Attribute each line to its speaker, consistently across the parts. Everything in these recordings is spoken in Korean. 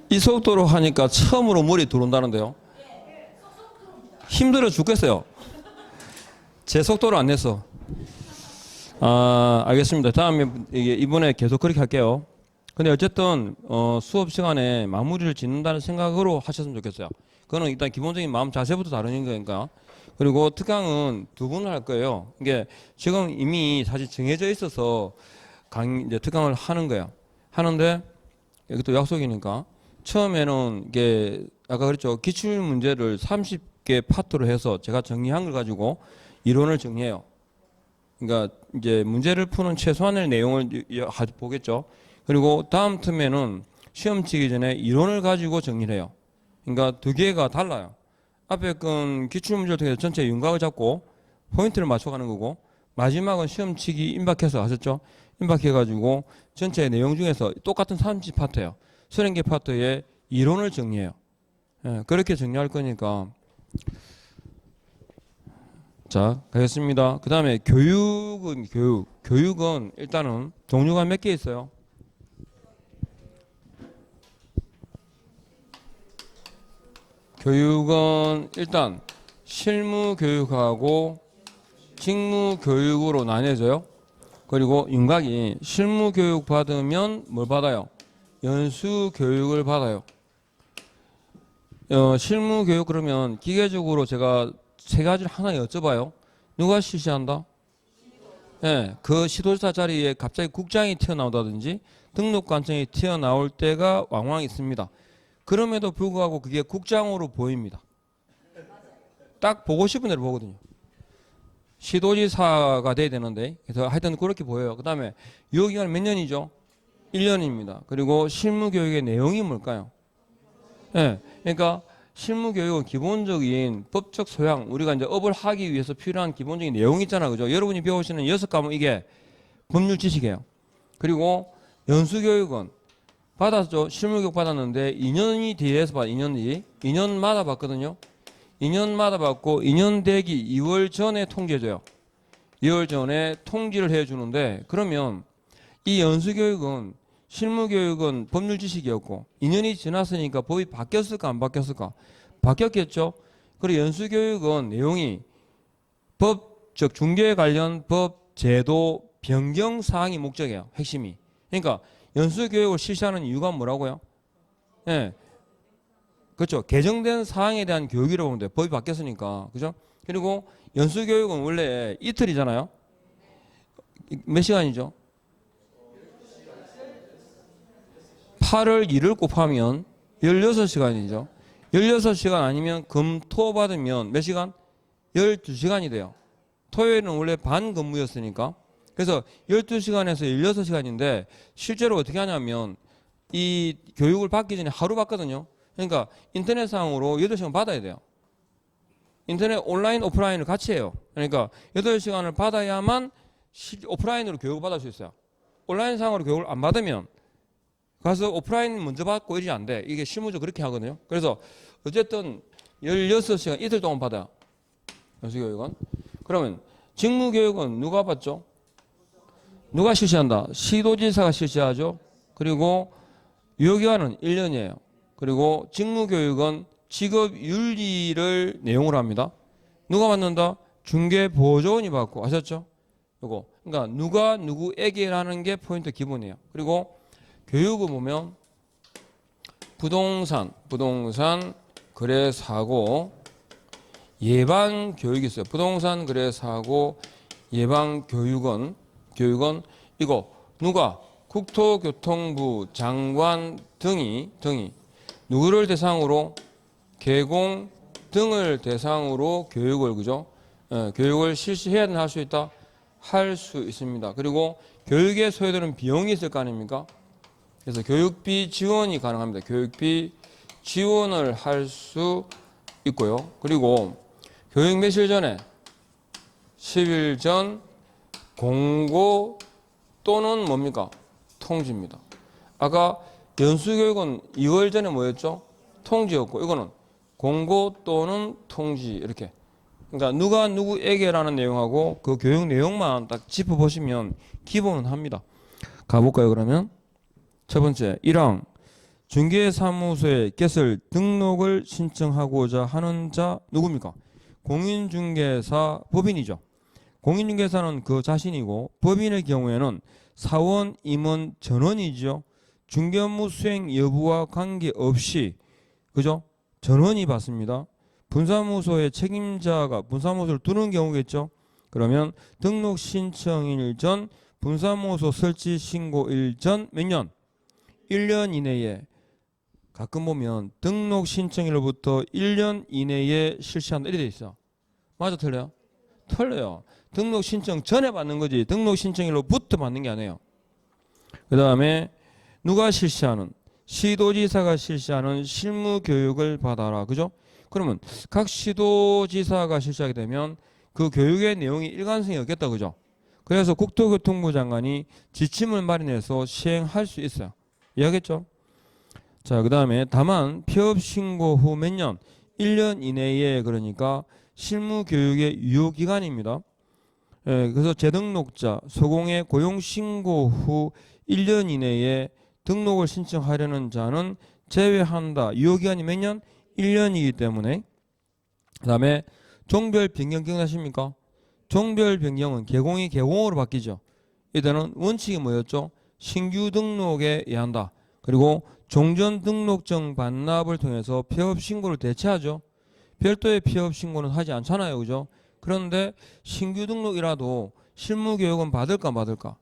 Speaker 1: 이 속도로 하니까 처음으로 물이 들어온다는데요. 힘들어 죽겠어요. 제 속도로 안 냈어. 알겠습니다. 다음에 이번에 계속 그렇게 할게요. 근데 어쨌든 수업 시간에 마무리를 짓는다는 생각으로 하셨으면 좋겠어요. 그거는 일단 기본적인 마음 자세부터 다루는 거니까. 그리고 특강은 두 분 할 거예요. 이게 지금 이미 사실 정해져 있어서 이제 특강을 하는 거예요. 하는데 이것도 약속이니까 처음에는 이게 아까 그랬죠. 기출 문제를 30개 파트로 해서 제가 정리한 걸 가지고 이론을 정리해요. 그러니까 이제 문제를 푸는 최소한의 내용을 보겠죠. 그리고 다음 틈에는 시험 치기 전에 이론을 가지고 정리를 해요. 그러니까 두 개가 달라요. 앞에 건 기출문제를 통해서 전체 윤곽을 잡고 포인트를 맞춰가는 거고, 마지막은 시험 치기 임박해서 하셨죠? 임박해가지고 전체 내용 중에서 똑같은 30파트예요. 30개 파트에 이론을 정리해요. 예, 그렇게 정리할 거니까. 자, 가겠습니다. 그 다음에 교육은 일단은 종류가 몇 개 있어요. 교육은 일단 실무 교육하고 직무 교육으로 나뉘어져요. 그리고 윤곽이 실무 교육 받으면 뭘 받아요? 연수 교육을 받아요. 실무 교육 그러면 기계적으로 제가 세 가지를 하나 여쭤봐요. 누가 실시한다? 네, 그 시도지사 자리에 갑자기 국장이 튀어나온다든지 등록관청이 튀어나올 때가 왕왕 있습니다. 그럼에도 불구하고 그게 국장으로 보입니다. 딱 보고 싶은 대로 보거든요. 시도지사가 돼야 되는데, 그래서 하여튼 그렇게 보여요. 그 다음에 유효기간 몇 년이죠? 1년입니다. 그리고 실무교육의 내용이 뭘까요? 네, 그러니까 실무교육은 기본적인 법적 소양, 우리가 이제 업을 하기 위해서 필요한 기본적인 내용이 있잖아요. 그죠? 여러분이 배우시는 6과목 이게 법률 지식이에요. 그리고 연수교육은 받았죠. 실무교육 받았는데 2년이 뒤에서 2년마다 받거든요. 2년마다 받고 2년 되기 2월 전에 통지해줘요. 2월 전에 통지를 해주는데, 그러면 이 연수교육은 실무교육은 법률 지식이었고 2년이 지났으니까 법이 바뀌었을까 안 바뀌었을까? 바뀌었겠죠. 그리고 연수교육은 내용이 법, 즉 중개 관련 법 제도 변경 사항이 목적이에요. 핵심이. 그러니까 연수교육을 실시하는 이유가 뭐라고요? 예. 네. 그렇죠. 개정된 사항에 대한 교육이라고 보면 돼요. 법이 바뀌었으니까. 그죠? 그리고 연수교육은 원래 이틀이잖아요. 몇 시간이죠? 8월 2를 곱하면 16시간이죠. 16시간 아니면 금, 토 받으면 몇 시간? 12시간이 돼요. 토요일은 원래 반 근무였으니까. 그래서 12시간에서 16시간인데 실제로 어떻게 하냐면 이 교육을 받기 전에 하루 받거든요. 그러니까 인터넷상으로 8시간 받아야 돼요. 인터넷 온라인 오프라인을 같이 해요. 그러니까 8시간을 받아야만 오프라인으로 교육을 받을 수 있어요. 온라인상으로 교육을 안 받으면 가서 오프라인 먼저 받고 이러지 안 돼. 이게 실무적으로 그렇게 하거든요. 그래서 어쨌든 16시간 이틀 동안 받아요. 연수교육은. 그러면 직무교육은 누가 받죠? 누가 실시한다? 시도지사가 실시하죠. 그리고 유효기간은 1년이에요. 그리고 직무교육은 직업윤리를 내용으로 합니다. 누가 받는다? 중개보조원이 받고. 아셨죠? 요거. 그러니까 누가 누구에게라는 게 포인트 기본이에요. 그리고 교육을 보면 부동산 거래사고 예방교육이 있어요. 부동산 거래사고 예방교육은 이거 누가 국토교통부 장관 등이 누구를 대상으로 개공 등을 대상으로 교육을 그죠? 교육을 실시해야 되나 할 수 있다? 할 수 있습니다. 그리고 교육에 소요되는 비용이 있을 거 아닙니까? 그래서 교육비 지원이 가능합니다. 교육비 지원을 할 수 있고요. 그리고 교육 며칠 전에 10일 전 공고 또는 뭡니까? 통지입니다. 아까 연수교육은 2월 전에 뭐였죠? 통지였고 이거는 공고 또는 통지 이렇게. 그러니까 누가 누구에게라는 내용하고 그 교육 내용만 딱 짚어보시면 기본은 합니다. 가볼까요 그러면? 첫 번째 1항 중개사무소에 겟을 등록을 신청하고자 하는 자 누굽니까? 공인중개사 법인이죠. 공인중개사는 그 자신이고 법인의 경우에는 사원, 임원, 전원이죠. 중개업무 수행 여부와 관계없이 그죠? 전원이 받습니다. 분사무소의 책임자가 분사무소를 두는 경우겠죠. 그러면 등록 신청일 전 분사무소 설치 신고일 전 몇 년? 1년 이내에 가끔 보면 등록 신청일로부터 1년 이내에 실시한다 이렇게 돼 있어. 맞아 틀려요? 틀려요. 등록 신청 전에 받는 거지 등록 신청일로부터 받는 게 아니에요. 그 다음에 누가 실시하는? 시도지사가 실시하는 실무교육을 받아라. 그죠? 그러면 각 시도지사가 실시하게 되면 그 교육의 내용이 일관성이 없겠다. 그죠? 그래서 국토교통부 장관이 지침을 마련해서 시행할 수 있어요. 이해하겠죠? 자, 그 다음에 다만 폐업 신고 후 몇 년? 1년 이내에 그러니까 실무교육의 유효기간입니다. 그래서 재등록자, 소공의 고용신고 후 1년 이내에 등록을 신청하려는 자는 제외한다. 유효기간이 몇 년? 1년이기 때문에. 그 다음에 종별 변경 기억나십니까? 종별 변경은 개공이 개공으로 바뀌죠. 이때는 원칙이 뭐였죠? 신규 등록에 의한다. 그리고 종전 등록증 반납을 통해서 폐업 신고를 대체하죠. 별도의 폐업 신고는 하지 않잖아요. 그죠? 그런데 신규 등록이라도 실무 교육은 받을까 말까?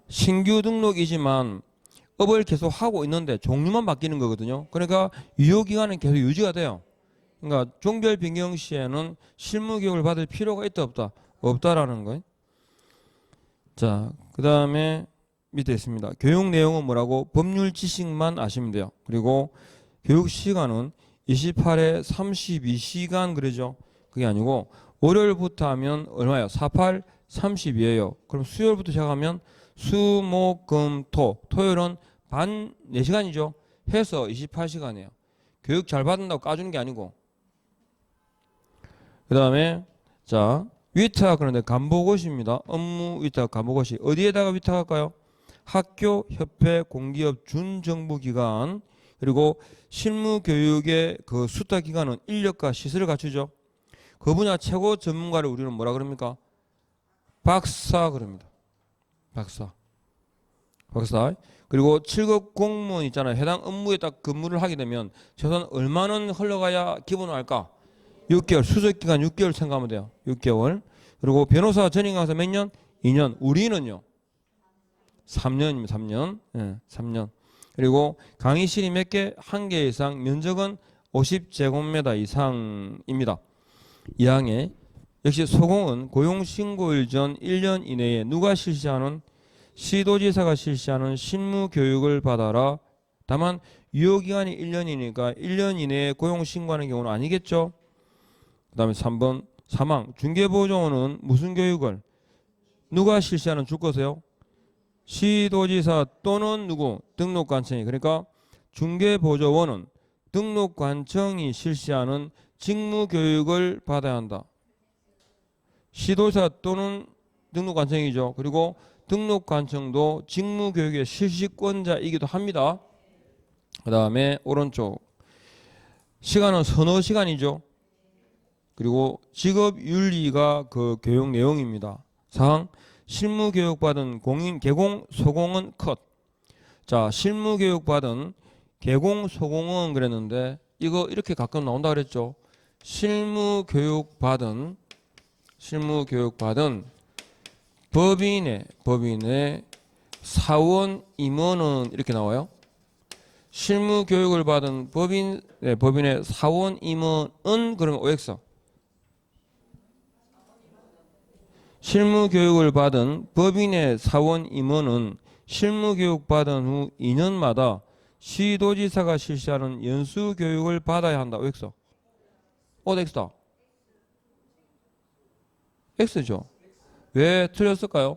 Speaker 1: 신규 등록이지만 업을 계속 하고 있는데 종류만 바뀌는 거거든요. 그러니까 유효 기간은 계속 유지가 돼요. 그러니까 종별 변경 시에는 실무 교육을 받을 필요가 있다 없다? 없다라는 거예요. 자, 그다음에 밑에 있습니다. 교육 내용은 뭐라고? 법률 지식만 아시면 돼요. 그리고 교육 시간은 28에 32시간 그러죠. 그게 아니고 월요일부터 하면 얼마예요? 48, 30이에요. 그럼 수요일부터 시작하면 수, 목, 금, 토. 토요일은 반 4시간이죠. 해서 28시간이에요. 교육 잘 받는다고 까주는 게 아니고. 그 다음에 자 위탁 그런데 간보고시입니다. 업무 위탁 간보고시 어디에다가 위탁할까요? 학교, 협회, 공기업, 준정부기관 그리고 실무교육의 그 수탁기관은 인력과 시설을 갖추죠. 그 분야 최고 전문가를 우리는 뭐라 그럽니까? 박사 그럽니다. 박사. 그리고 7급 공무원 있잖아요. 해당 업무에 딱 근무를 하게 되면 최소한 얼마는 흘러가야 기본을 할까? 6개월. 수석기간 6개월 생각하면 돼요. 6개월. 그리고 변호사 전임 강사 몇 년? 2년. 우리는요. 3년입니다. 3년. 네, 3년. 그리고 강의실이 몇 개? 1개 이상. 면적은 50제곱미터 이상입니다. 2항에 역시 소공은 고용신고일 전 1년 이내에 누가 실시하는? 시도지사가 실시하는 실무교육을 받아라. 다만 유효기간이 1년이니까 1년 이내에 고용신고하는 경우는 아니겠죠. 그 다음에 3번 사망. 중개보조원은 무슨 교육을? 누가 실시하는 줄 거세요? 시도지사 또는 누구? 등록관청이. 그러니까 중개보조원은 등록관청이 실시하는 직무교육을 받아야 한다. 시도지사 또는 등록관청이죠. 그리고 등록관청도 직무교육의 실시권자이기도 합니다. 그 다음에 오른쪽 시간은 서너 시간이죠. 그리고 직업윤리가 그 교육 내용입니다. 4항 실무교육받은 공인 개공 소공은 컷. 자, 실무교육받은 개공 소공은 그랬는데 이거 이렇게 가끔 나온다 그랬죠. 실무교육받은 법인의 사원 임원은 이렇게 나와요. 실무교육을 받은 법인의 사원 임원은 그러면 OX. 실무교육을 받은 법인의 사원 임원은 실무교육 받은 후 2년마다 시도지사가 실시하는 연수교육을 받아야 한다. OX. X다. X죠. 왜 틀렸을까요?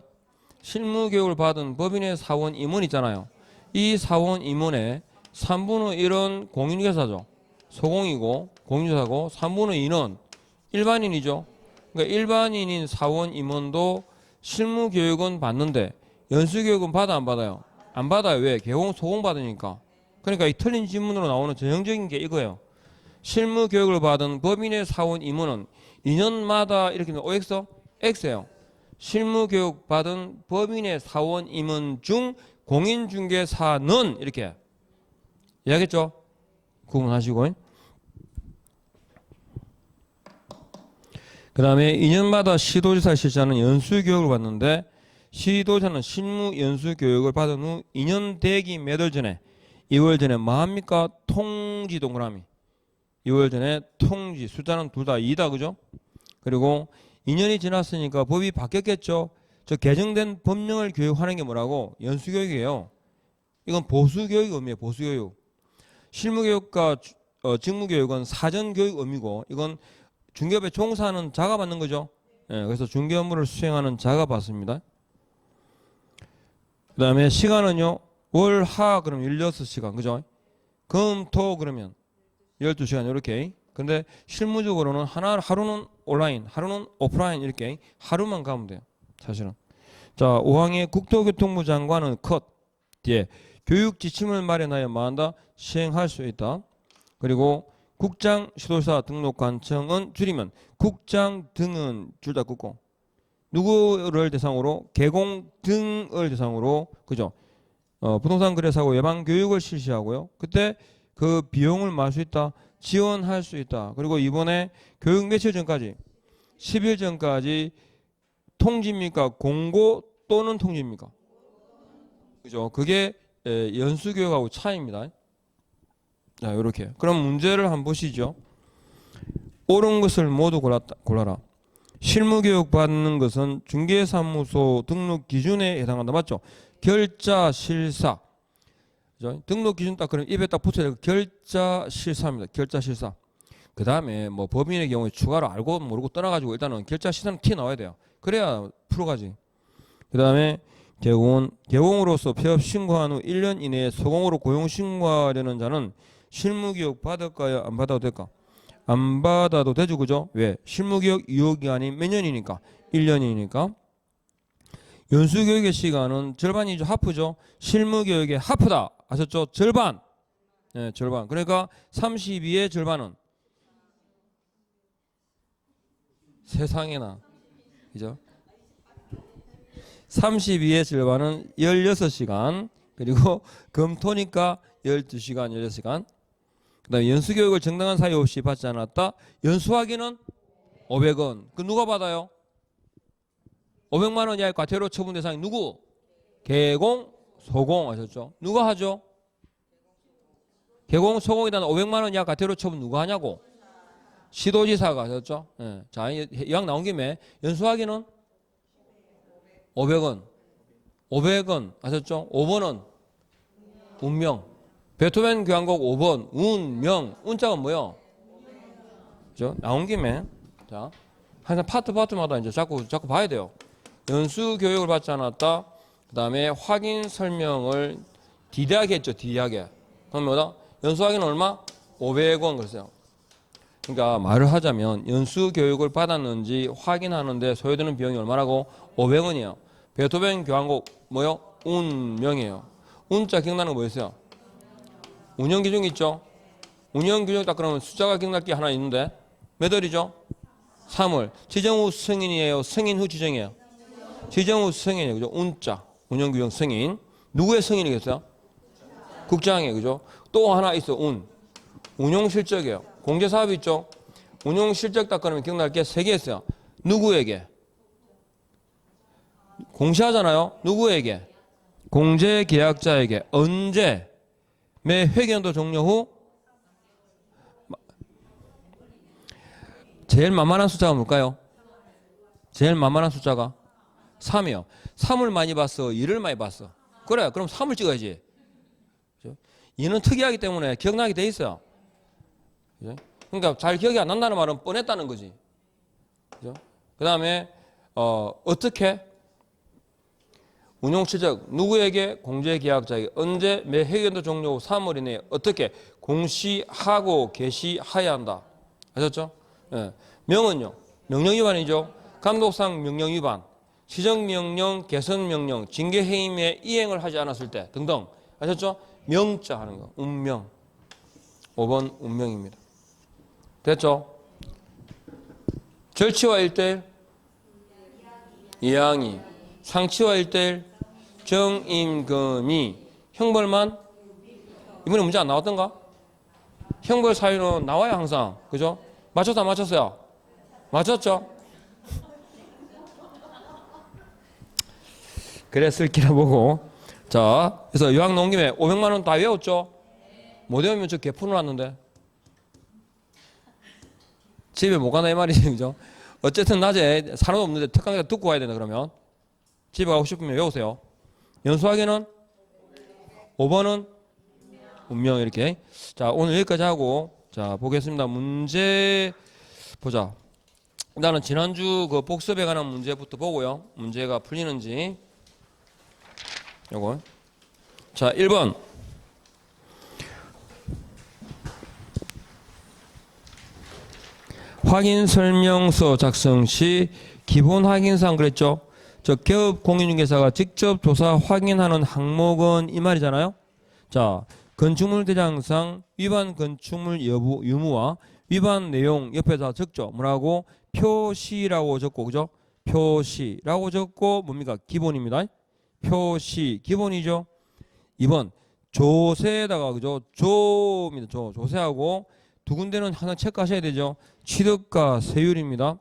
Speaker 1: 실무교육을 받은 법인의 사원 임원 있잖아요. 이 사원 임원의 3분의 1은 공인중개사죠. 소공이고 공인중개사고 3분의 2는 일반인이죠. 그러니까 일반인인 사원 임원도 실무교육은 받는데 연수교육은 받아 안 받아요? 안 받아요. 왜? 개공 소공 받으니까. 그러니까 이 틀린 질문으로 나오는 전형적인 게 이거예요. 실무 교육을 받은 법인의 사원 임원은 2년마다 이렇게 OX? X예요. 실무 교육 받은 법인의 사원 임원 중 공인중개사는 이렇게 이해하겠죠? 구분하시고. 그 다음에 2년마다 시도지사 실시하는 연수교육을 받는데 시도지사는 실무 연수교육을 받은 후 2년 대기 몇 월 전에 2월 전에 뭐 합니까? 통지 동그라미 2월 전에 통지 숫자는 둘 다 2다 그죠? 그리고 2년이 지났으니까 법이 바뀌었겠죠? 저 개정된 법령을 교육하는 게 뭐라고? 연수교육이에요. 이건 보수교육 의미예요. 보수교육. 실무교육과 직무교육은 사전교육 의미고 이건 중개업에 종사하는 자가 받는 거죠. 예, 그래서 중개 업무를 수행하는 자가 받습니다. 그 다음에 시간은요. 월, 하 그럼 16시간 그죠? 금, 토 그러면 12시간 이렇게. 근데 실무적으로는 하루는 온라인, 하루는 오프라인 이렇게 하루만 가면 돼요. 사실은. 자, 5항의 국토교통부 장관은 컷 뒤에 교육 지침을 마련하여 뭐한다? 시행할 수 있다. 그리고 국장 시도사 등록 관청은 줄이면 국장 등은 줄 다 긋고 누구를 대상으로 개공 등을 대상으로 그죠? 부동산 거래 사고 예방 교육을 실시하고요. 그때 그 비용을 말 수 있다. 지원할 수 있다. 그리고 이번에 교육 며칠 전까지 10일 전까지 통지입니까? 공고 또는 통지입니까? 그죠? 그게 연수교육하고 차이입니다. 자, 이렇게. 그럼 문제를 한번 보시죠. 옳은 것을 모두 골라라. 실무교육 받는 것은 중개사무소 등록 기준에 해당한다. 맞죠? 결자 실사. 그죠? 등록 기준 딱 그럼 입에 딱 붙여야 되고 결자 실사입니다. 결자 실사. 그 다음에 뭐 법인의 경우에 추가로 알고 모르고 떠나가지고 일단은 결자 실사는 티 나와야 돼요. 그래야 풀어가지. 그 다음에 개공으로서 폐업 신고한 후 1년 이내에 소공으로 고용 신고하려는 자는 실무교육 받을까요? 안 받아도 될까? 안 받아도 되죠. 그죠? 왜? 실무교육 유효기간이 몇 년이니까? 1년이니까. 연수교육의 시간은 절반이죠. 하프죠. 실무교육의 하프다. 아셨죠? 절반. 네, 절반. 그러니까 32의 절반은 세상에나. 그죠? 32의 절반은 16시간. 그리고 금토니까 12시간, 16시간. 그 다음에 연수교육을 정당한 사유 없이 받지 않았다. 연수하기는 500원. 그 누가 받아요? 500만 원 이하의 과태료 처분 대상이 누구? 개공, 소공 아셨죠? 누가 하죠? 개공, 소공에 대한 500만 원 이하 과태료 처분 누가 하냐고? 시도지사가 하셨죠? 예. 자, 이왕 나온 김에 연수하기는 500원. 500원 아셨죠? 5번은 운명. 베토벤 교향곡 5번 운명. 운자가 뭐요? 그죠? 나온 김에 자 항상 파트마다 이제 자꾸 봐야 돼요. 연수 교육을 받지 않았다. 그 다음에 확인 설명을 디디하게 했죠. 디디하게. 그럼 뭐다? 연수하기는 얼마? 500원 그랬어요. 그러니까 말을 하자면 연수 교육을 받았는지 확인하는데 소요되는 비용이 얼마라고? 500원이에요. 베토벤 교향곡 뭐요? 운명이에요. 운자 기억나는 거 뭐였어요? 운영기준 있죠? 운영기준 딱 그러면 숫자가 기억날 게 하나 있는데 몇 월이죠? 3월. 지정 후 승인이에요? 승인 후 지정이에요? 지정 후 승인이에요. 그죠? 운자. 운영규정 승인. 누구의 승인이겠어요? 국장이에요. 그죠? 또 하나 있어. 운용실적이에요. 공제사업이 있죠? 운용실적 딱 그러면 기억날 게 3개 있어요. 누구에게? 공시하잖아요. 누구에게? 공제계약자에게. 언제? 매 회계연도 종료 후 제일 만만한 숫자가 뭘까요? 제일 만만한 숫자가 3이요. 3을 많이 봤어? 2를 많이 봤어? 그래, 그럼 3을 찍어야지. 2는 특이하기 때문에 기억나게 돼 있어요. 그러니까 잘 기억이 안 난다는 말은 뻔했다는 거지. 그 다음에 어떻게? 운용실적 누구에게? 공제계약자에게. 언제? 매 회계연도 종료 후 3월 이내에 어떻게? 공시하고 개시하여야 한다. 아셨죠? 예. 명은요? 명령 위반이죠. 감독상 명령 위반. 시정명령, 개선명령, 징계해임의 이행을 하지 않았을 때 등등. 아셨죠? 명자 하는 거. 운명. 5번 운명입니다. 됐죠? 절치와 1대1 이양이, 상치와 1대1 정임금이, 형벌만 이번에 문제 안 나왔던가? 형벌 사유는 나와요 항상. 그죠? 맞췄다 안 맞췄어요? 맞췄죠? 그래 쓸기나 보고. 자, 그래서 요약 나온 김에 500만 원 다 외웠죠? 못 외우면 저 개푸는 왔는데 집에 못 가나 이 말이지. 그죠? 어쨌든 낮에 사람 없는데 특강에 듣고 와야 된다. 그러면 집에 가고 싶으면 외우세요. 연수하기는 5번은 운명. 이렇게. 자, 오늘 여기까지 하고 자 보겠습니다. 문제 보자. 일단은 지난주 그 복습에 관한 문제부터 보고요. 문제가 풀리는지 요거. 자, 1번 확인 설명서 작성 시 기본 확인사항 그랬죠? 저 기업 공인중개사가 직접 조사 확인하는 항목은 이 말이잖아요. 자, 건축물 대장상 위반 건축물 여부 유무와 위반 내용 옆에다 적죠. 뭐라고? 표시라고 적고, 그죠? 표시라고 적고 뭡니까? 기본입니다. 표시 기본이죠. 2번 조세에다가, 그죠? 조입니다. 조세하고 두 군데는 항상 체크하셔야 되죠. 취득과 세율입니다.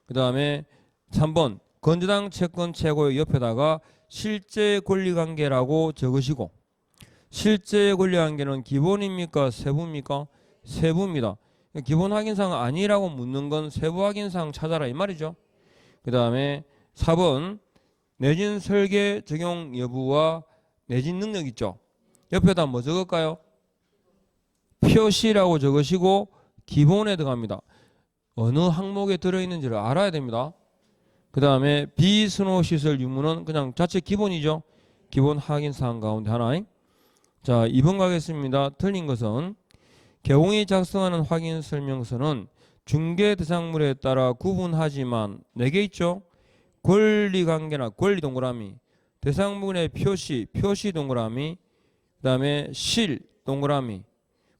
Speaker 1: 그 다음에 3번 건저당 채권 최고의 옆에다가 실제 권리관계라고 적으시고, 실제 권리관계는 기본입니까? 세부입니까? 세부입니다. 기본 확인사항 아니라고 묻는 건 세부 확인사항 찾아라 이 말이죠. 그 다음에 4번 내진 설계 적용 여부와 내진 능력 있죠. 옆에다 뭐 적을까요? 표시라고 적으시고 기본에 들어갑니다. 어느 항목에 들어있는지를 알아야 됩니다. 그 다음에 비스노시설 유무는 그냥 자체 기본이죠. 기본 확인사항 가운데 하나. 자, 2번 가겠습니다. 틀린 것은 개공이 작성하는 확인설명서는 중개 대상물에 따라 구분하지만 4개 있죠. 권리관계나 권리 동그라미, 대상물의 표시, 표시 동그라미, 그 다음에 실 동그라미,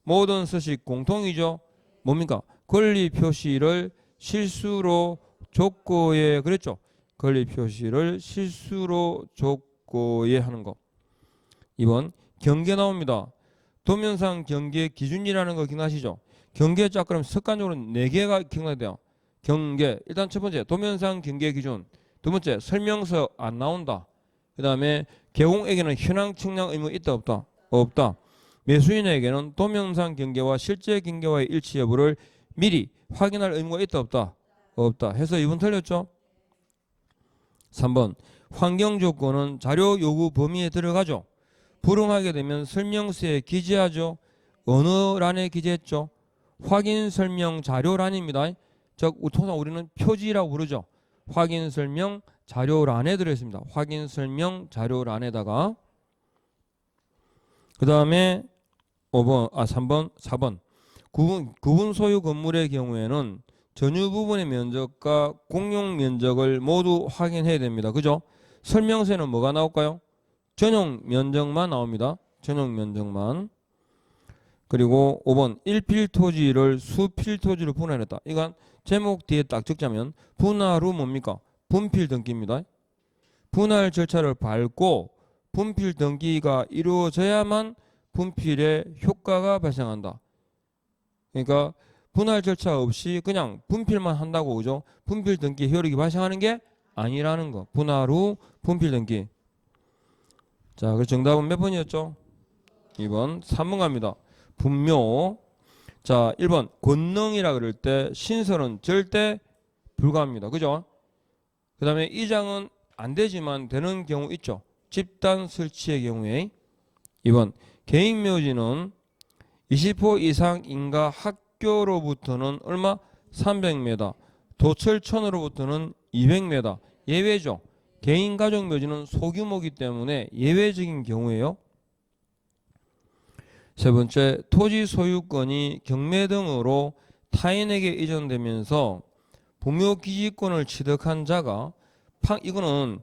Speaker 1: 모든 서식 공통이죠. 뭡니까? 권리 표시를 실수로 족고에, 그랬죠. 권리 표시를 실수로 족고에 하는 거. 2번 경계 나옵니다. 도면상 경계 기준이라는 거 기억나시죠? 경계 쫙 그러면 습관적으로 4개가 기억나야 경계. 일단 첫 번째 도면상 경계 기준. 두 번째 설명서 안 나온다. 그 다음에 개공에게는 현황 측량 의무 있다 없다? 없다. 매수인에게는 도면상 경계와 실제 경계와의 일치 여부를 미리 확인할 의무가 있다 없다? 없다. 해서 2번 틀렸죠? 3번 환경 조건은 자료 요구 범위에 들어가죠. 불응하게 되면 설명서에 기재하죠. 어느 란에 기재했죠? 확인 설명 자료란입니다. 즉 통상 우리는 표지라고 부르죠. 확인 설명 자료란에 들어있습니다. 확인 설명 자료란에다가. 그 다음에 3번 4번 구분 소유 건물의 경우에는 전유 부분의 면적과 공용 면적을 모두 확인해야 됩니다. 그죠? 설명서에는 뭐가 나올까요? 전용 면적만 나옵니다. 전용 면적만. 그리고 5번 1필 토지를 수필 토지로 분할했다. 이건 제목 뒤에 딱 적자면 분할 후 뭡니까? 분필 등기입니다. 분할 절차를 밟고 분필 등기가 이루어져야만 분필의 효과가 발생한다. 그러니까 분할 절차 없이 그냥 분필만 한다고, 그죠? 분필 등기 효력이 발생하는 게 아니라는 거. 분할 후 분필 등기. 자, 그래서 정답은 몇 번이었죠? 2번. 3번 갑니다. 분묘. 자, 1번 권능이라 그럴 때 신설은 절대 불가합니다. 그죠? 그 다음에 이장은 안 되지만 되는 경우 있죠. 집단 설치의 경우에. 2번 개인묘지는 20호 이상 인가 학교로부터는 얼마? 300m, 도철천으로부터는 200m. 예외죠. 개인 가족 묘지는 소규모이기 때문에 예외적인 경우예요. 세 번째, 토지 소유권이 경매 등으로 타인에게 이전되면서 분묘 기지권을 취득한 자가 이거는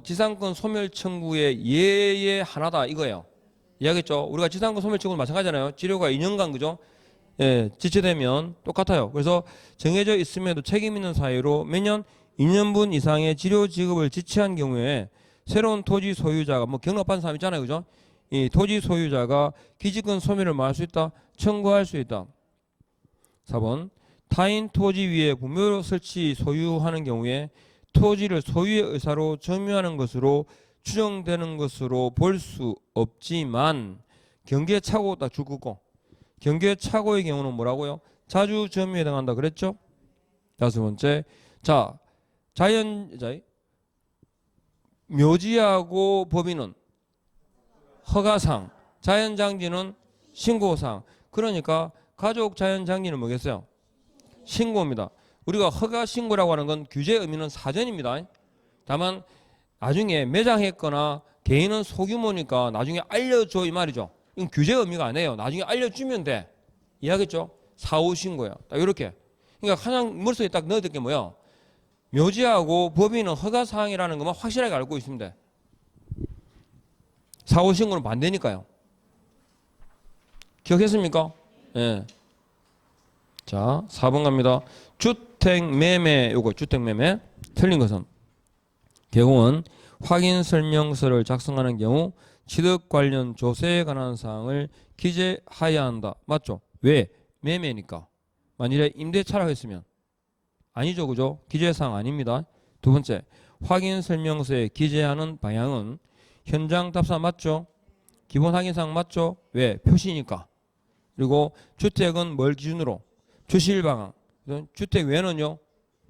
Speaker 1: 지상권 소멸 청구의 예의 하나다 이거예요. 이해하겠죠? 우리가 지상권 소멸 청구는 마찬가지잖아요. 치료가 2년간 그죠? 예, 지체되면 똑같아요. 그래서 정해져 있음에도 책임 있는 사유로 매년 2년분 이상의 치료 지급을 지체한 경우에 새로운 토지 소유자가 뭐 경락받은 사람 있잖아요. 그죠? 이 토지 소유자가 기지권 소멸을 말할 수 있다. 청구할 수 있다. 4번 타인 토지 위에 부묘 설치 소유하는 경우에 토지를 소유의 의사로 점유하는 것으로 추정되는 것으로 볼 수 없지만 경계착오 딱 줄 거고 경계착오의 경우는 뭐라고요? 자주 점유에 해당한다 그랬죠? 5번째 자 묘지하고 법인은 허가상 자연장지는 신고상 그러니까 가족 자연장지는 뭐겠어요? 신고입니다. 우리가 허가 신고라고 하는 건 규제 의미는 사전입니다. 다만 나중에 매장했거나 개인은 소규모니까 나중에 알려줘 이 말이죠. 이건 규제 의미가 아니에요. 나중에 알려주면 돼. 이해하겠죠? 사후 신고야. 딱 이렇게. 그러니까 가장 머릿속에 딱 넣어둘 게 뭐야? 묘지하고 법인은 허가사항이라는 것만 확실하게 알고 있으면 돼. 사후 신고는 반대니까요. 기억했습니까? 예. 네. 자, 4번 갑니다. 주택매매, 요거 주택매매 틀린 것은 개공은 확인 설명서를 작성하는 경우 취득 관련 조세에 관한 사항을 기재하여야 한다. 맞죠? 왜? 매매니까. 만일에 임대차라고 했으면 아니죠. 그죠? 기재사항 아닙니다. 2번째, 확인 설명서에 기재하는 방향은 현장 답사 맞죠? 기본 확인사항 맞죠? 왜? 표시니까. 그리고 주택은 뭘 기준으로? 주실방향. 주택 외에는요.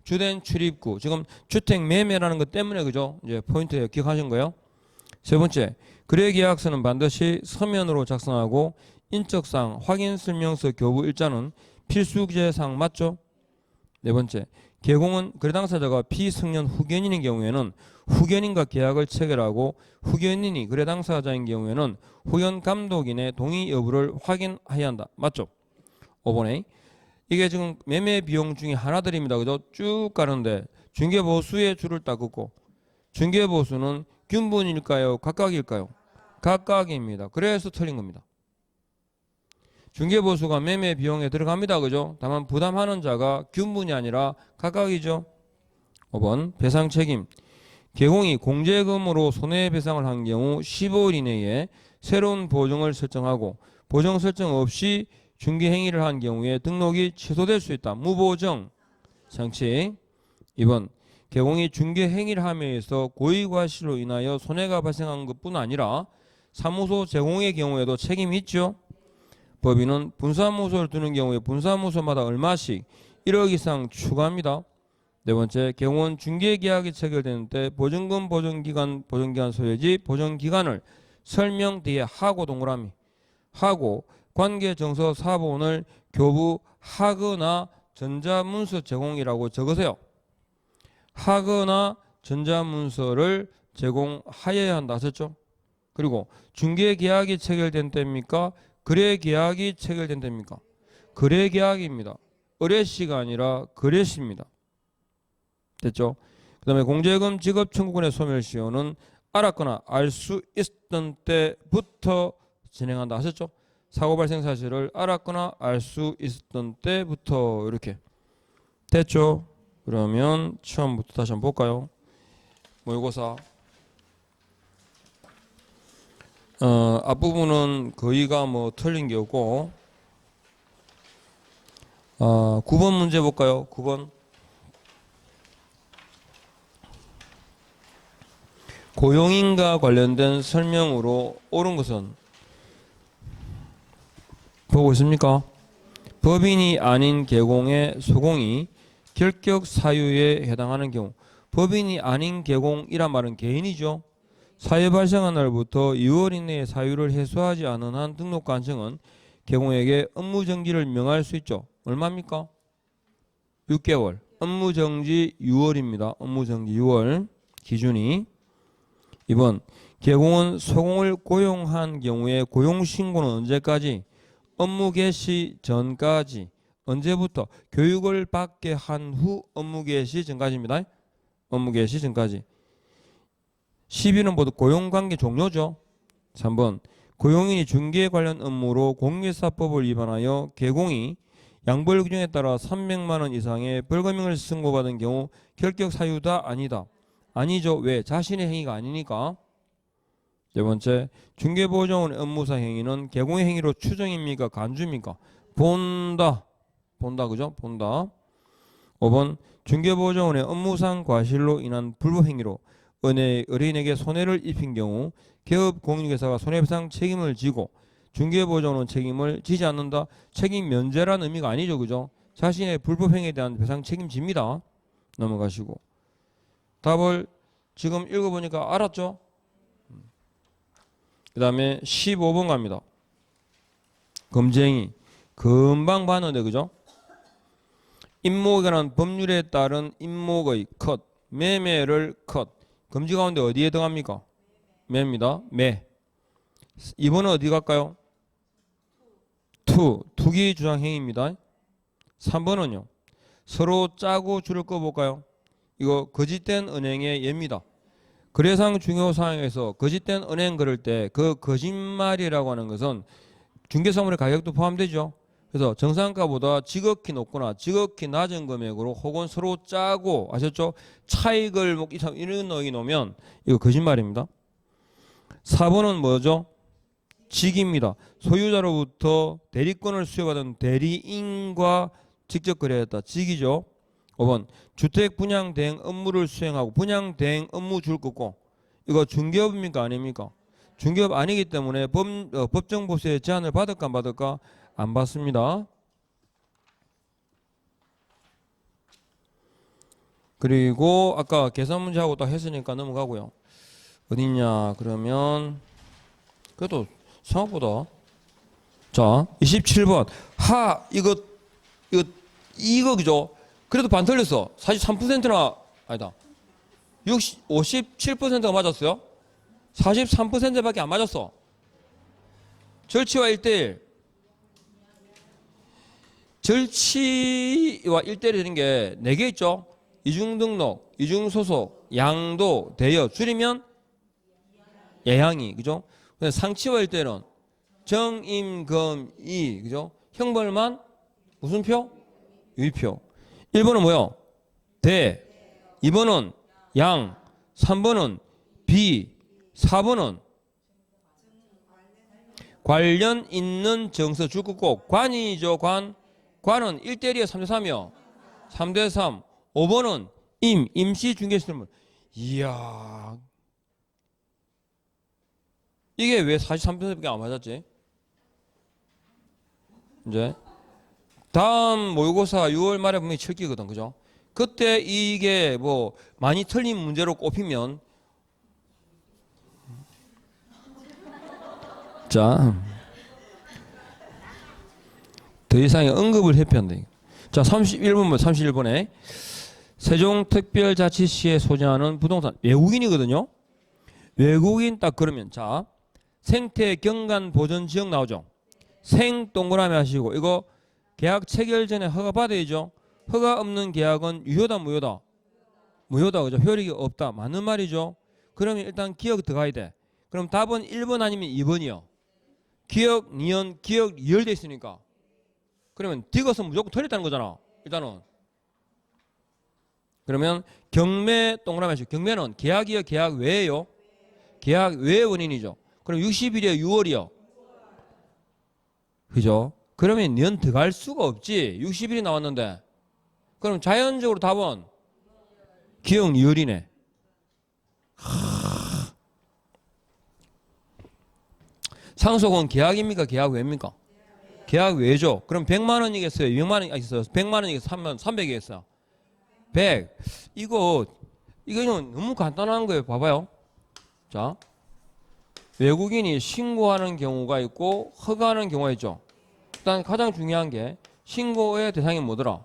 Speaker 1: 주된 출입구. 지금 주택 매매라는 것 때문에 그죠? 이제 포인트 기억하신 거예요. 3번째, 거래계약서는 반드시 서면으로 작성하고 인적사항 확인 설명서 교부 일자는 필수 기재사항 맞죠? 4번째, 개공은 거래 당사자가 비성년 후견인인 경우에는 후견인과 계약을 체결하고 후견인이 거래 당사자인 경우에는 후견 감독인의 동의 여부를 확인해야 한다. 맞죠? 5번에 이게 지금 매매 비용 중에 하나들입니다. 그죠? 쭉 가는데 중개보수의 줄을 딱 긋고 중개보수는 균분일까요? 각각일까요? 각각입니다. 그래서 틀린 겁니다. 중개보수가 매매 비용에 들어갑니다. 그죠? 다만 부담하는 자가 균분이 아니라 각각이죠. 5번 배상책임. 개공이 공제금으로 손해배상을 한 경우 15일 이내에 새로운 보증을 설정하고 보증 설정 없이 중개행위를 한 경우에 등록이 취소될 수 있다. 무보정 상칙. 2번 개공이 중개행위를 함에 있어 고의과실로 인하여 손해가 발생한 것뿐 아니라 사무소 제공의 경우에도 책임이 있죠. 법인은 분사무소를 두는 경우에 분사무소마다 얼마씩 1억 이상 추가합니다. 4번째, 개공은 중개계약이 체결되는 때 보증금 보증기간 소유지 보증기간을 설명 뒤에 하고 동그라미 하고 관계정서 사본을 교부하거나 전자문서 제공이라고 적으세요. 하거나 전자문서를 제공하여야 한다 하셨죠? 그리고 중개계약이 체결된 때입니까? 거래계약이 체결된 때입니까? 거래계약입니다. 의뢰시가 아니라 거래시입니다. 됐죠? 그 다음에 공제금 지급 청구권의 소멸시효는 알았거나 알 수 있던 때부터 진행한다 하셨죠? 사고 발생 사실을 알았거나 알 수 있었던 때부터 이렇게 됐죠? 그러면 처음부터 다시 한번 볼까요? 모의고사 앞부분은 거의가 뭐 틀린 게 없고 9번 문제 볼까요? 9번 고용인과 관련된 설명으로 옳은 것은 보고 있습니까? 법인이 아닌 계공의 소공이 결격 사유에 해당하는 경우 법인이 아닌 계공이란 말은 개인이죠. 사유 발생한 날부터 2월 이내에 사유를 해소하지 않은 한 등록관청은 계공에게 업무정지를 명할 수 있죠. 얼마입니까? 6개월. 업무정지 6월입니다. 업무정지 6월 기준이. 2번 계공은 소공을 고용한 경우에 고용신고는 언제까지? 업무 개시 전까지. 언제부터? 교육을 받게 한 후 업무 개시 전까지입니다. 업무 개시 전까지. 12는 모두 고용관계 종료죠. 3번 고용인이 중개 관련 업무로 공개사법을 위반하여 개공이 양벌 규정에 따라 300만 원 이상의 벌금형을 선고받은 경우 결격 사유다 아니다. 아니죠. 왜? 자신의 행위가 아니니까. 네 번째, 중개보조원의 업무사 행위는 개공의 행위로 추정입니까? 간주입니까? 본다. 본다. 그죠? 본다. 5번, 중개보조원의 업무상 과실로 인한 불법행위로 의뢰인에게 손해를 입힌 경우 개업 공인중개사가 손해배상 책임을 지고 중개보조원은 책임을 지지 않는다. 책임 면제라는 의미가 아니죠. 그죠? 자신의 불법행위에 대한 배상 책임집니다. 넘어가시고. 답을 지금 읽어보니까 알았죠? 그 다음에 15번 갑니다. 검쟁이. 금방 봤는데, 그죠? 임목에 관한 법률에 따른 임목의 컷. 매매를 컷. 금지 가운데 어디에 들어갑니까? 매입니다. 매. 2번은 어디 갈까요? 투기 주장 행위입니다. 3번은요. 서로 짜고 줄을 꺼볼까요? 이거 거짓된 은행의 예입니다. 거래상 중요 사항에서 거짓된 은행 그럴 때 그 거짓말이라고 하는 것은 중개사물의 가격도 포함되죠. 그래서 정상가보다 지극히 높거나 지극히 낮은 금액으로 혹은 서로 짜고 아셨죠? 차익을 먹기 이런 놈이 놓으면 이거 거짓말입니다. 4번은 뭐죠? 직입니다. 소유자로부터 대리권을 수여받은 대리인과 직접 거래했다. 직이죠. 5번 주택 분양 대행 업무를 수행하고 분양 대행 업무 줄 거고 이거 중개업입니까 아닙니까? 중개업 아니기 때문에 법정 보수의 제한을 받을까 안 받을까? 안 받습니다. 그리고 아까 계산 문제하고 딱 했으니까 넘어가고요. 어딨냐 그러면 그래도 생각보다 자 27번 이거 그죠? 그래도 반 틀렸어. 43%나 아니다. 57%가 맞았어요. 43%밖에 안 맞았어. 절치와 1대1. 절치와 1대1이 되는 게 4개 있죠. 이중등록, 이중소속, 양도, 대여. 줄이면 예향이. 그죠? 근데 상치와 1대1은 정임금이. 그죠? 형벌만 무슨 표? 유의표. 1번은 뭐요? 대. 2번은 양. 3번은 비. 4번은 관련 있는 정서 줄 긋고 관이죠. 관은 1대1이요 3대3이요 3대3. 5번은 임시 중개시설. 이야 이게 왜 43%밖에 안 맞았지? 이제 다음 모의고사 6월 말에 분명히 칠기거든. 그죠? 그때 이게 뭐 많이 틀린 문제로 꼽히면 자, 더 이상의 언급을 회피한다. 자, 31번에 세종특별자치시에 소재하는 부동산 외국인이거든요. 외국인 딱 그러면 자, 생태 경관 보전 지역 나오죠. 생 동그라미 하시고 이거 계약 체결 전에 허가 받아야죠. 허가 없는 계약은 유효다 무효다? 무효다. 그죠? 효력이 없다. 맞는 말이죠. 그러면 일단 기억 들어가야 돼. 그럼 답은 1번 아니면 2번이요. 기억, 니은, 기억, 리얼돼 있으니까. 그러면 디귿은 무조건 틀렸다는 거잖아. 일단은. 그러면 경매 동그라미 하시고 경매는 계약이요, 계약 외에요? 계약 외의 원인이죠. 그럼 60일이요, 6월이요? 그죠? 그러면 니은 들어갈 수가 없지. 60일이 나왔는데. 그럼 자연적으로 답은 기억, 리얼이네. 상속은 계약입니까? 계약 외입니까? 계약 외죠. 그럼 100만 원이겠어요? 200만 원이겠어요? 100만 원이겠어요? 300이겠어요? 100. 이거는 너무 간단한 거예요. 봐봐요. 자, 외국인이 신고하는 경우가 있고 허가하는 경우가 있죠. 일단 가장 중요한 게 신고의 대상이 뭐더라?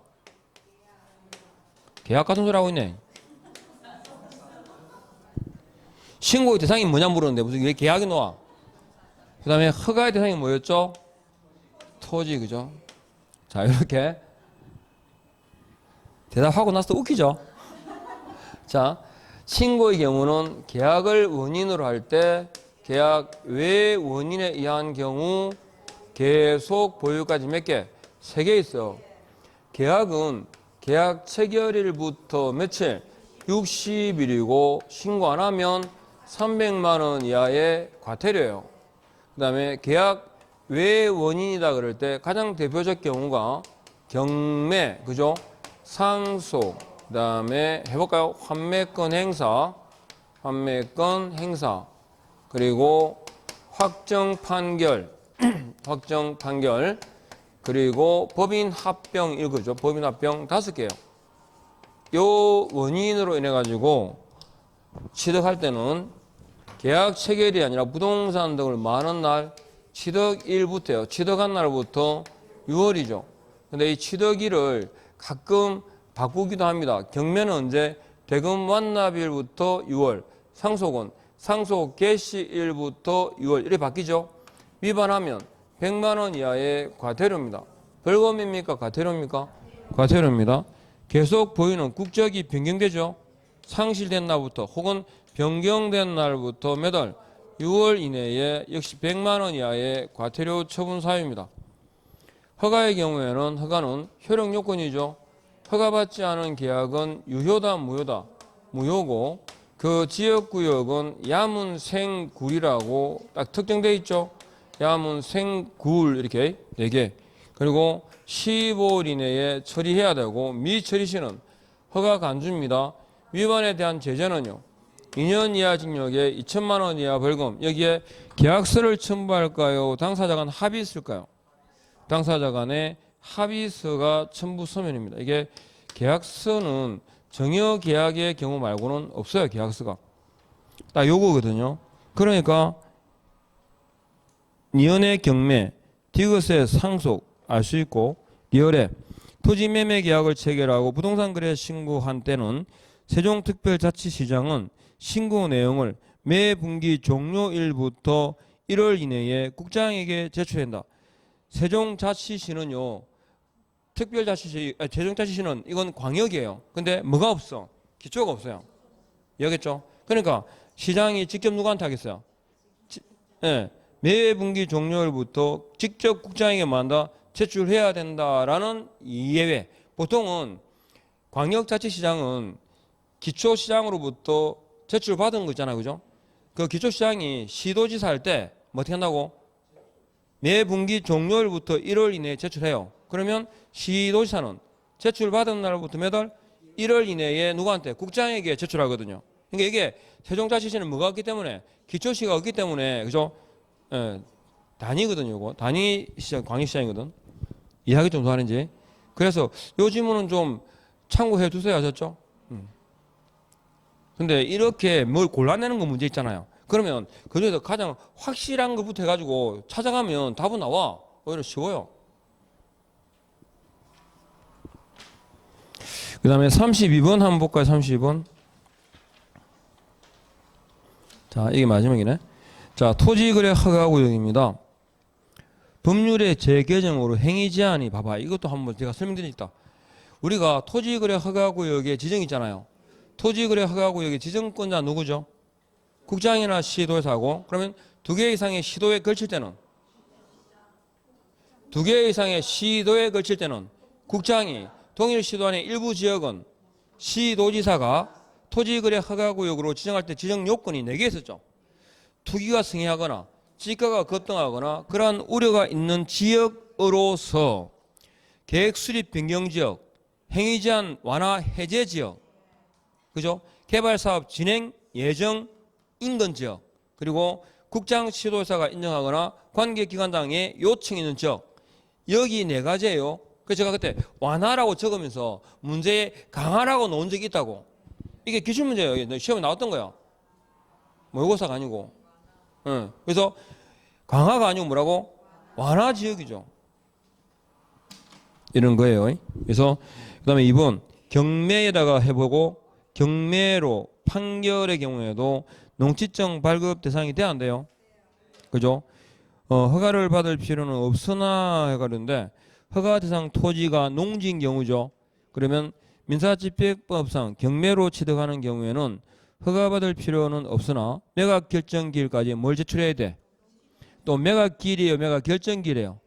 Speaker 1: 계약 같은 소리 하고 있네. 신고의 대상이 뭐냐 물었는데 무슨 왜 계약이 나와? 그 다음에 허가의 대상이 뭐였죠? 토지. 그죠? 자, 이렇게 대답하고 나서 웃기죠? 자, 신고의 경우는 계약을 원인으로 할 때 계약 외 원인에 의한 경우 계속 보유까지 몇 개? 3개 있어요. 계약은 계약 체결일부터 며칠? 60일이고 신고 안 하면 300만 원 이하의 과태료예요. 그 다음에 계약 외 원인이다 그럴 때 가장 대표적 경우가 경매, 그죠? 상속, 그 다음에 해볼까요? 환매권 행사, 그리고 확정 판결, 그리고 법인 합병 이거죠. 법인 합병 5개요. 요 원인으로 인해 가지고 취득할 때는 계약 체결이 아니라 부동산 등을 많은 날 취득일부터요. 취득한 날부터 6월이죠. 근데 이 취득일을 가끔 바꾸기도 합니다. 경매는 언제? 대금 완납일부터 6월, 상속은 상속 개시일부터 6월 이렇게 바뀌죠. 위반하면 100만 원 이하의 과태료입니다. 벌금입니까? 과태료입니까? 과태료입니다. 계속 보유는 국적이 변경되죠. 상실된 날부터 혹은 변경된 날부터 몇 월? 6월 이내에 역시 100만 원 이하의 과태료 처분 사유입니다. 허가의 경우에는 허가는 효력 요건이죠. 허가받지 않은 계약은 유효다, 무효다? 무효고 그 지역구역은 야문생굴이라고 딱 특정되어 있죠. 야문생굴 이렇게 4개. 그리고 15일 이내에 처리해야 되고 미처리 시는 허가 간주입니다. 위반에 대한 제재는요. 2년 이하 징역에 2천만 원 이하 벌금. 여기에 계약서를 첨부할까요? 당사자 간 합의 있을까요? 당사자 간의 합의서가 첨부 서면입니다. 이게 계약서는 정여 계약의 경우 말고는 없어요. 계약서가. 딱 요거거든요. 그러니까 니은의 경매, 디귿의 상속 알 수 있고 리얼의 토지 매매 계약을 체결하고 부동산 거래 신고한 때는 세종특별자치시장은 신고 내용을 매 분기 종료일부터 1월 이내에 국장에게 제출한다. 세종자치시는요. 세종자치시는 이건 광역이에요. 근데 뭐가 없어? 기초가 없어요. 이해하겠죠? 그러니까 시장이 직접 누구한테 하겠어요? 네. 매 분기 종료일부터 직접 국장에게 만다 제출해야 된다라는 예외. 보통은 광역자치시장은 기초시장으로부터 제출받은 거 있잖아요. 그죠? 그 기초시장이 시도지사 할 때 뭐 어떻게 한다고? 매 분기 종료일부터 1월 이내에 제출해요. 그러면 시도지사는 제출받은 날부터 몇 월? 1월 이내에 누구한테? 국장에게 제출하거든요. 그러니까 이게 세종자치시는 뭐가 없기 때문에 기초시가 없기 때문에 그죠? 예, 단위거든요. 이거 단위시장, 광역시장이거든. 이해하기 좀 더 하는지. 그래서 요 질문은 좀 참고해 주세요. 아셨죠? 근데 이렇게 뭘 골라내는 거 문제 있잖아요. 그러면 그중에서 가장 확실한 것부터 해가지고 찾아가면 답은 나와. 오히려 쉬워요. 그 다음에 32번 한번 볼까요? 32번. 자, 이게 마지막이네. 자, 토지거래 허가구역입니다. 법률의 재개정으로 행위 제한이 봐봐. 이것도 한번 제가 설명드리겠다. 우리가 토지거래 허가구역에 지정이 있잖아요. 토지거래 허가구역의 지정권자 누구죠? 국장이나 시도에서하고. 그러면 2개 이상의 시도에 걸칠 때는 2개 이상의 시도에 걸칠 때는 국장이 동일 시도 안의 일부 지역은 시도지사가 토지거래 허가구역으로 지정할 때 지정 요건이 4개 있었죠. 투기가 승계하거나 지가가 급등하거나 그러한 우려가 있는 지역으로서 계획 수립 변경 지역, 행위 제한 완화 해제 지역, 그죠? 개발 사업 진행 예정 인근 지역, 그리고 국장 시도사가 인정하거나 관계기관장의 요청이 있는 지역. 여기 4가지예요. 그래서 제가 그때 완화라고 적으면서 문제에 강화라고 놓은 적이 있다고. 이게 기출문제예요. 시험에 나왔던 거야. 모의고사가 아니고. 그래서 강화가 아니고 뭐라고? 완화 지역이죠. 이런 거예요. 그래서 그 다음에 2번 경매에다가 해보고 경매로 판결의 경우에도 농지증 발급 대상이 돼야 안 돼요. 그죠? 허가를 받을 필요는 없으나 해가는데 허가 대상 토지가 농지인 경우죠. 그러면 민사집행법상 경매로 취득하는 경우에는 허가받을 필요는 없으나 매각 결정기일까지 뭘 제출해야 돼? 또 매각기일이에요, 매각 결정기일이에요?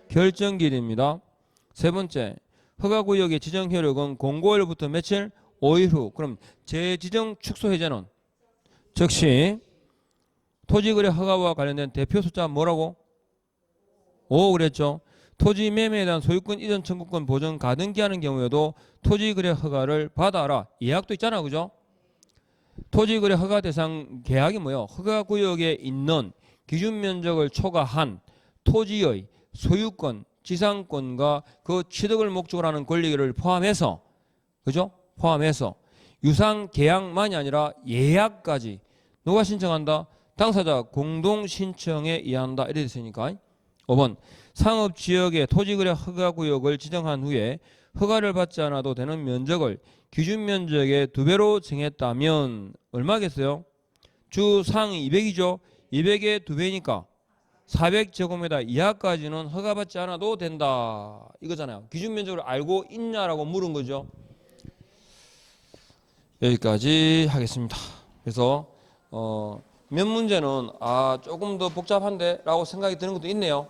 Speaker 1: 결정기일입니다. 세 번째, 허가구역의 지정 효력은 공고일부터 며칠? 5일 후. 그럼 재지정 축소 해제는 즉시 토지거래 허가와 관련된 대표 숫자 뭐라고? 5 그랬죠. 토지 매매에 대한 소유권 이전 청구권 보전 가등기하는 경우에도 토지거래 허가를 받아라. 예약도 있잖아, 그죠? 토지거래 허가 대상 계약이 뭐예요? 허가구역에 있는 기준 면적을 초과한 토지의 소유권, 지상권과 그 취득을 목적으로 하는 권리를 포함해서, 그죠? 포함해서 유상 계약만이 아니라 예약까지 누가 신청한다? 당사자 공동 신청에 의한다. 이래 있으니까 5번 상업지역의 토지거래 허가구역을 지정한 후에 허가를 받지 않아도 되는 면적을 기준 면적의 2배로 정했다면 얼마겠어요? 주 상위 200이죠. 200의 2배니까 400제곱미터 이하까지는 허가받지 않아도 된다. 이거잖아요. 기준 면적을 알고 있냐라고 물은 거죠. 여기까지 하겠습니다. 그래서 몇 문제는 조금 더 복잡한데 라고 생각이 드는 것도 있네요.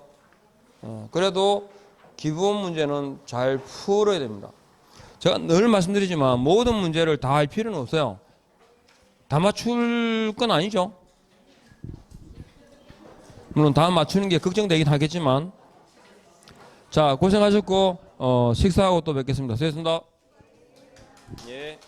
Speaker 1: 그래도 기본 문제는 잘 풀어야 됩니다. 제가 늘 말씀드리지만 모든 문제를 다 할 필요는 없어요. 다 맞출 건 아니죠. 물론 다 맞추는 게 걱정되긴 하겠지만, 자, 고생하셨고 식사하고 또 뵙겠습니다. 수고하셨습니다. 예.